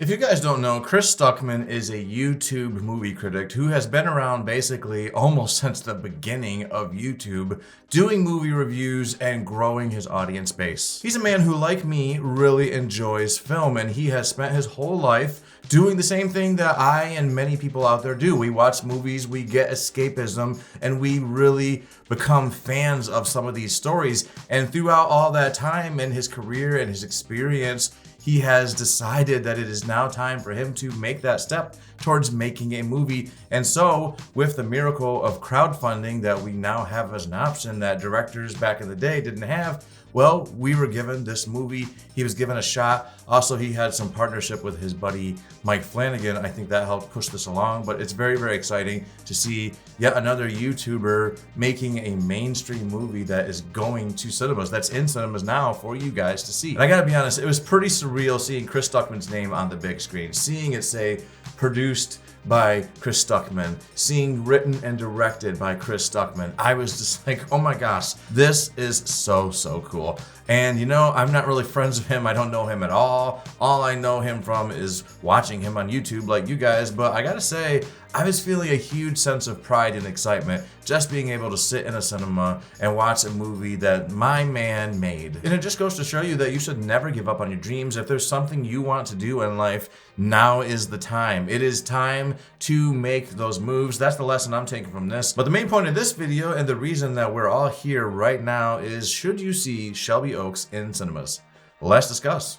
If you guys don't know, Chris Stuckmann is a YouTube movie critic who has been around basically almost since the beginning of YouTube, doing movie reviews and growing his audience base. He's a man who, like me, really enjoys film, and he has spent his whole life doing the same thing that I and many people out there do. We watch movies, we get escapism, and we really become fans of some of these stories. And throughout all that time in his career and his experience, he has decided that it is now time for him to make that step towards making a movie. And so, with the miracle of crowdfunding that we now have as an option that directors back in the day didn't have, well, we were given this movie. He was given a shot. Also, he had some partnership with his buddy Mike Flanagan. I think that helped push this along, but it's very, very exciting to see yet another YouTuber making a mainstream movie that is going to cinemas, that's in cinemas now for you guys to see. And I gotta be honest, it was pretty surreal seeing Chris Stuckmann's name on the big screen, seeing it say produced by Chris Stuckmann, seeing written and directed by Chris Stuckmann. I was just like, oh my gosh, this is so cool. And you know, I'm not really friends with him. I don't know him at all. All I know him from is watching him on YouTube like you guys, but I gotta say, I was feeling a huge sense of pride and excitement just being able to sit in a cinema and watch a movie that my man made. And it just goes to show you that you should never give up on your dreams. If there's something you want to do in life, now is the time. It is time to make those moves. That's the lesson I'm taking from this. But the main point of this video and the reason that we're all here right now is, should you see Shelby Oaks in cinemas? Let's discuss.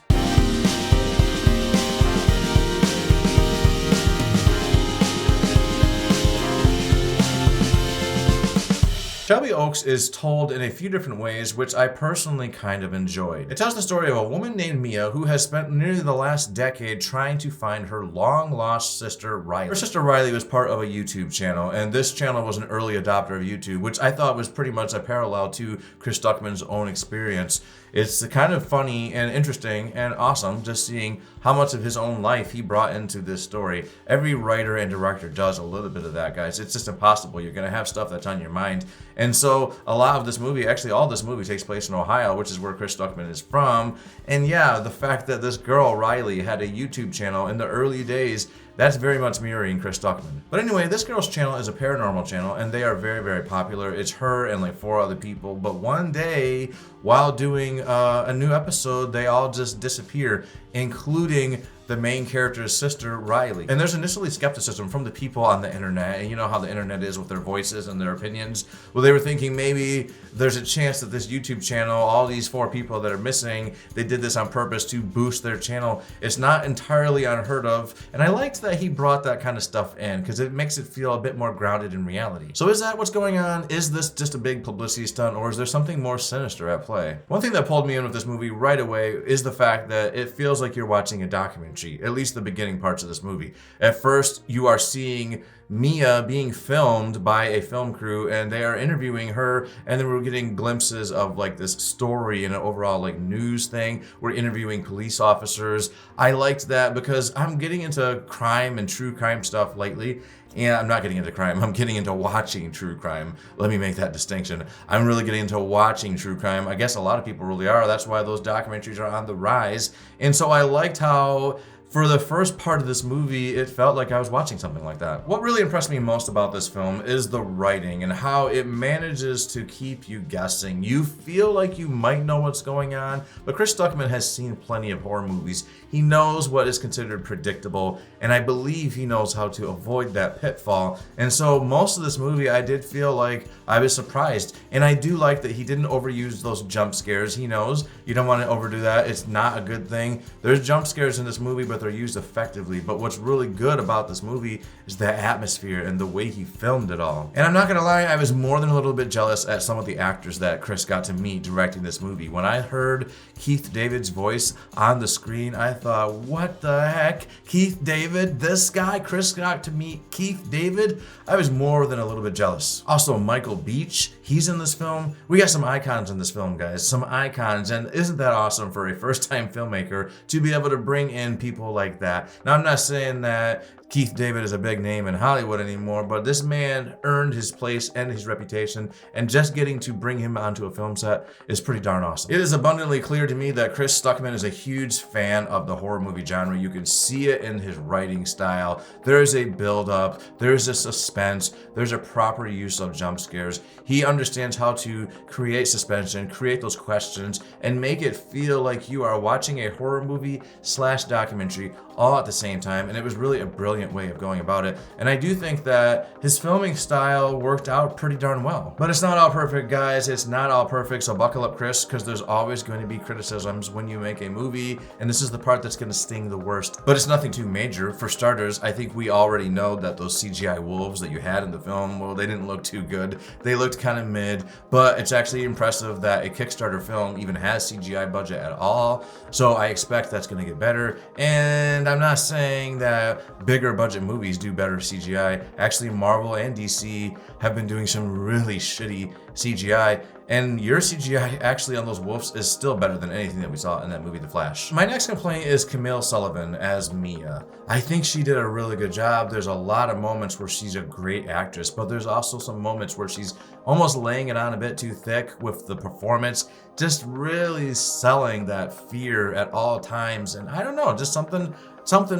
Shelby Oaks is told in a few different ways, which I personally kind of enjoyed. It tells the story of a woman named Mia who has spent nearly the last decade trying to find her long-lost sister, Riley. Her sister Riley was part of a YouTube channel, and this channel was an early adopter of YouTube, which I thought was pretty much a parallel to Chris Stuckmann's own experience. It's kind of funny and interesting and awesome just seeing how much of his own life he brought into this story. Every writer and director does a little bit of that, guys. It's just impossible. You're going to have stuff that's on your mind. And so a lot of this movie, actually all this movie takes place in Ohio, which is where Chris Stuckmann is from. And yeah, the fact that this girl, Riley, had a YouTube channel in the early days, that's very much mirroring Chris Stuckmann. But anyway, this girl's channel is a paranormal channel, and they are very popular. It's her and like 4 other people. But one day, while doing a new episode, they all just disappear, including the main character's sister, Riley. And there's initially skepticism from the people on the internet, and you know how the internet is with their voices and their opinions. Well, they were thinking maybe there's a chance that this YouTube channel, all these 4 people that are missing, they did this on purpose to boost their channel. It's not entirely unheard of, and I liked that he brought that kind of stuff in because it makes it feel a bit more grounded in reality. So is that what's going on? Is this just a big publicity stunt, or is there something more sinister at play? One thing that pulled me in with this movie right away is the fact that it feels like you're watching a documentary, at least the beginning parts of this movie. At first, you are seeing Mia being filmed by a film crew, and they are interviewing her, and then we're getting glimpses of like this story and an overall like news thing. We're interviewing police officers. I liked that because I'm getting into crime and true crime stuff lately. And I'm not getting into crime, I'm getting into watching true crime. Let me make that distinction. I'm really getting into watching true crime. I guess a lot of people really are. That's why those documentaries are on the rise. And so I liked how for the first part of this movie, it felt like I was watching something like that. What really impressed me most about this film is the writing and how it manages to keep you guessing. You feel like you might know what's going on, but Chris Stuckmann has seen plenty of horror movies. He knows what is considered predictable, and I believe he knows how to avoid that pitfall. And so most of this movie, I did feel like I was surprised. And I do like that he didn't overuse those jump scares. He knows you don't want to overdo that. It's not a good thing. There's jump scares in this movie, but they're used effectively. But what's really good about this movie is the atmosphere and the way he filmed it all. And I'm not gonna lie, I was more than a little bit jealous at some of the actors that Chris got to meet directing this movie. When I heard Keith David's voice on the screen, I thought, what the heck? Keith David, this guy, Chris got to meet Keith David? I was more than a little bit jealous. Also, Michael Beach, he's in this film. We got some icons in this film, guys, some icons. And isn't that awesome for a first-time filmmaker to be able to bring in people people like that. Now, I'm not saying that Keith David is a big name in Hollywood anymore, but this man earned his place and his reputation, and just getting to bring him onto a film set is pretty darn awesome. It is abundantly clear to me that Chris Stuckmann is a huge fan of the horror movie genre. You can see it in his writing style. There's a build-up, there's a suspense, there's a proper use of jump scares. He understands how to create suspension, create those questions, and make it feel like you are watching a horror movie / documentary all at the same time, and it was really a brilliant way of going about it. And I do think that his filming style worked out pretty darn well. But it's not all perfect, guys. It's not all perfect, so buckle up, Chris, because there's always going to be criticisms when you make a movie, and this is the part that's going to sting the worst. But it's nothing too major. For starters, I think we already know that those CGI wolves that you had in the film, well, they didn't look too good. They looked kind of mid, but it's actually impressive that a Kickstarter film even has CGI budget at all. So I expect that's going to get better. And I'm not saying that bigger budget movies do better CGI. Actually, Marvel and DC have been doing some really shitty CGI, and your CGI actually on those wolves is still better than anything that we saw in that movie, The Flash. My next complaint is Camille Sullivan as Mia. I think she did a really good job. There's a lot of moments where she's a great actress, but there's also some moments where she's almost laying it on a bit too thick with the performance, just really selling that fear at all times. And I don't know, just something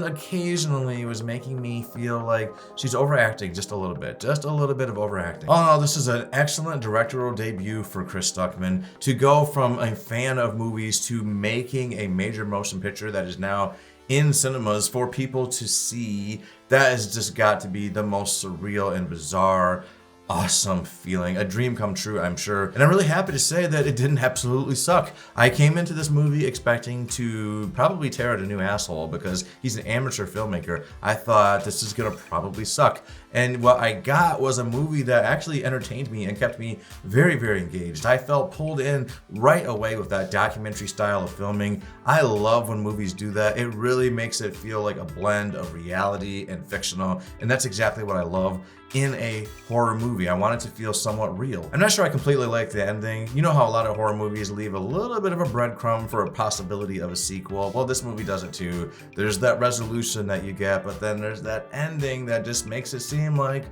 occasionally was making me feel like she's overacting just a little bit of overacting. All in all, this is an excellent directorial debut for Chris Stuckmann. To go from a fan of movies to making a major motion picture that is now in cinemas for people to see, that has just got to be the most surreal and bizarre, awesome feeling. A dream come true, I'm sure. And I'm really happy to say that it didn't absolutely suck. I came into this movie expecting to probably tear out a new asshole because he's an amateur filmmaker. I thought this is gonna probably suck. And what I got was a movie that actually entertained me and kept me very, very engaged. I felt pulled in right away with that documentary style of filming. I love when movies do that. It really makes it feel like a blend of reality and fictional. And that's exactly what I love in a horror movie. I want it to feel somewhat real. I'm not sure I completely like the ending. You know how a lot of horror movies leave a little bit of a breadcrumb for a possibility of a sequel? Well, this movie does it too. There's that resolution that you get, but then there's that ending that just makes it seem like,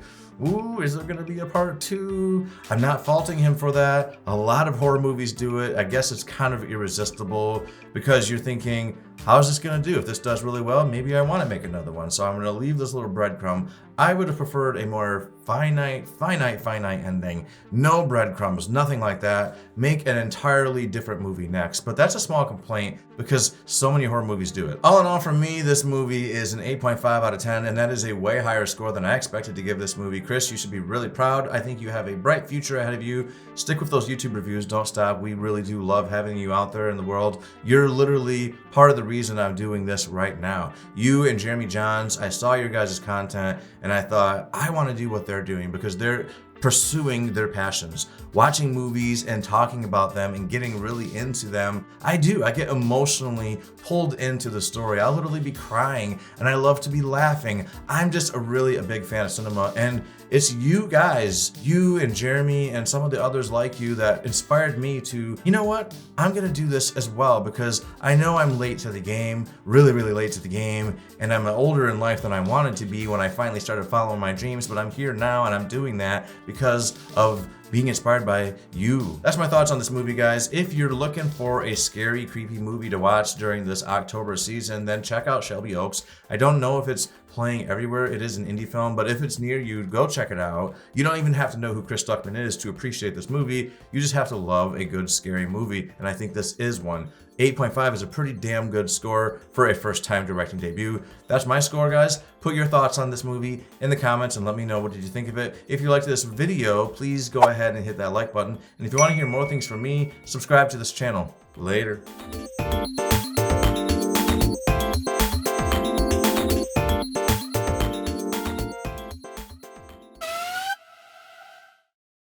ooh, is there gonna be a part 2? I'm not faulting him for that. A lot of horror movies do it. I guess it's kind of irresistible because you're thinking, how's this gonna do? If this does really well, maybe I wanna make another one. So I'm gonna leave this little breadcrumb. I would have preferred a more finite ending. No breadcrumbs, nothing like that. Make an entirely different movie next. But that's a small complaint because so many horror movies do it. All in all, for me, this movie is an 8.5 out of 10, and that is a way higher score than I expected to give this movie. Chris, you should be really proud. I think you have a bright future ahead of you. Stick with those YouTube reviews. Don't stop. We really do love having you out there in the world. You're literally part of the reason I'm doing this right now. You and Jeremy Johns, I saw your guys' content, and I thought, I want to do what they're doing because they're pursuing their passions, watching movies and talking about them and getting really into them. I get emotionally pulled into the story. I'll literally be crying and I love to be laughing. I'm just really a big fan of cinema, and it's you guys, you and Jeremy and some of the others like you that inspired me to, you know what? I'm gonna do this as well because I know I'm late to the game, really late to the game, and I'm older in life than I wanted to be when I finally started following my dreams, but I'm here now and I'm doing that because of being inspired by you. That's my thoughts on this movie, guys. If you're looking for a scary, creepy movie to watch during this October season, then check out Shelby Oaks. I don't know if it's playing everywhere. It is an indie film, but if it's near you, go check it out. You don't even have to know who Chris Stuckmann is to appreciate this movie. You just have to love a good, scary movie, and I think this is one. 8.5 is a pretty damn good score for a first-time directing debut. That's my score, guys. Put your thoughts on this movie in the comments and let me know what did you think of it. If you liked this video, please go ahead and hit that like button. And if you want to hear more things from me, subscribe to this channel. Later.